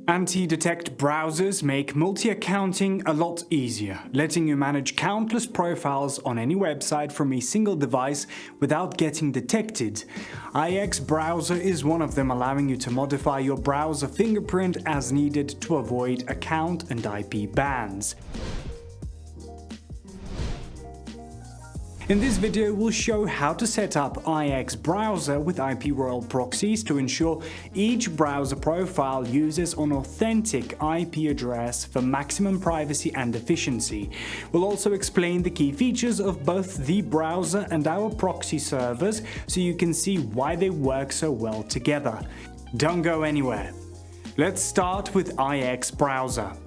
Anti-detect browsers make multi-accounting a lot easier, letting you manage countless profiles on any website from a single device without getting detected. iXBrowser is one of them, allowing you to modify your browser fingerprint as needed to avoid account and IP bans. In this video, we'll show how to set up iXBrowser with IPRoyal Proxies to ensure each browser profile uses an authentic IP address for maximum privacy and efficiency. We'll also explain the key features of both the browser and our proxy servers so you can see why they work so well together. Don't go anywhere. Let's start with iXBrowser.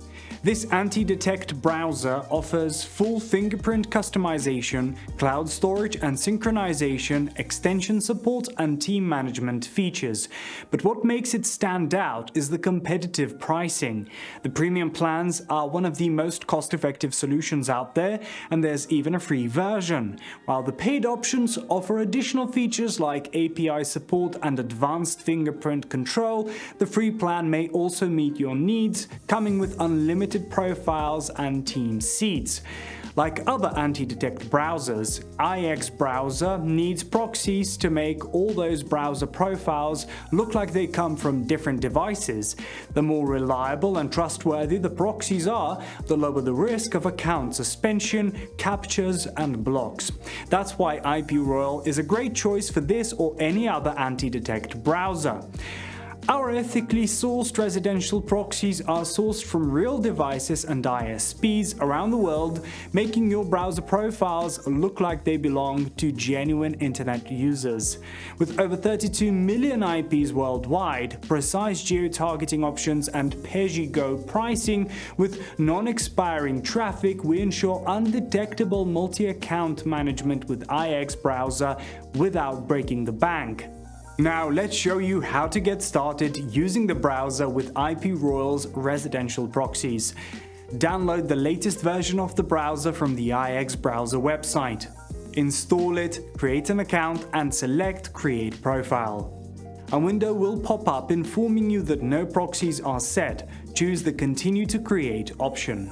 This anti-detect browser offers full fingerprint customization, cloud storage and synchronization, extension support and team management features. But what makes it stand out is the competitive pricing. The premium plans are one of the most cost-effective solutions out there, and there's even a free version. While the paid options offer additional features like API support and advanced fingerprint control, the free plan may also meet your needs, coming with unlimited profiles and team seats. Like other anti-detect browsers, iXBrowser needs proxies to make all those browser profiles look like they come from different devices. The more reliable and trustworthy the proxies are, the lower the risk of account suspension, CAPTCHAs, and blocks. That's why IPRoyal is a great choice for this or any other anti-detect browser. Our ethically sourced residential proxies are sourced from real devices and ISPs around the world, making your browser profiles look like they belong to genuine internet users. With over 32 million IPs worldwide, precise geo-targeting options and pay-as-you-go pricing with non-expiring traffic, we ensure undetectable multi-account management with iXBrowser without breaking the bank. Now let's show you how to get started using the browser with IPRoyal's residential proxies. Download the latest version of the browser from the iXBrowser website. Install it, create an account and select Create Profile. A window will pop up informing you that no proxies are set. Choose the Continue to Create option.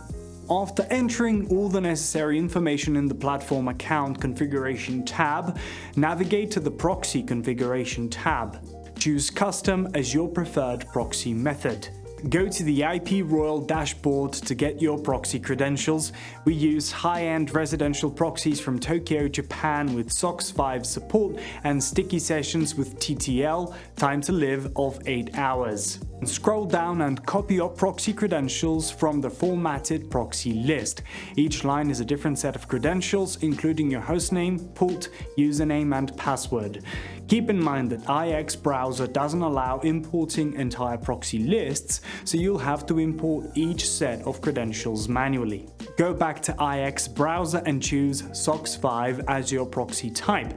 After entering all the necessary information in the Platform Account Configuration tab, navigate to the Proxy Configuration tab. Choose Custom as your preferred proxy method. Go to the IPRoyal dashboard to get your proxy credentials. We use high-end residential proxies from Tokyo, Japan with SOC 5 support and sticky sessions with TTL, time to live, of 8 hours. Scroll down and copy your proxy credentials from the formatted proxy list. Each line is a different set of credentials, including your hostname, port, username and password. Keep in mind that iXBrowser doesn't allow importing entire proxy lists, so you'll have to import each set of credentials manually. Go back to iXBrowser and choose SOC 5 as your proxy type.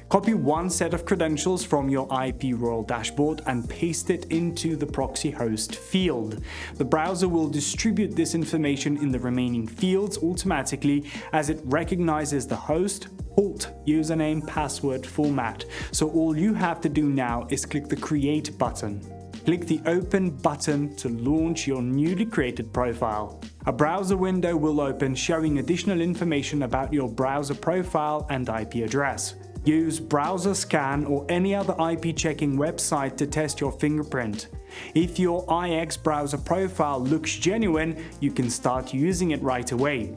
Copy one set of credentials from your IPRoyal dashboard and paste it into the proxy host field. The browser will distribute this information in the remaining fields automatically as it recognizes the host, port, username, password format. So all you have to do now is click the Create button. Click the Open button to launch your newly created profile. A browser window will open showing additional information about your browser profile and IP address. Use Browser Scan or any other IP checking website to test your fingerprint. If your iXBrowser profile looks genuine, you can start using it right away.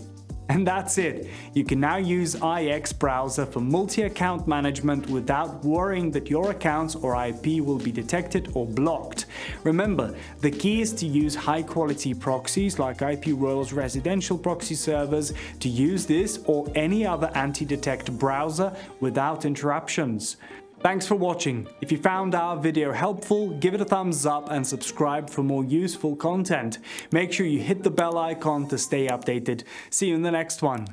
And that's it. You can now use iXBrowser for multi-account management without worrying that your accounts or IP will be detected or blocked. Remember, the key is to use high-quality proxies like IPRoyal's residential proxy servers to use this or any other anti-detect browser without interruptions. Thanks for watching. If you found our video helpful, give it a thumbs up and subscribe for more useful content. Make sure you hit the bell icon to stay updated. See you in the next one.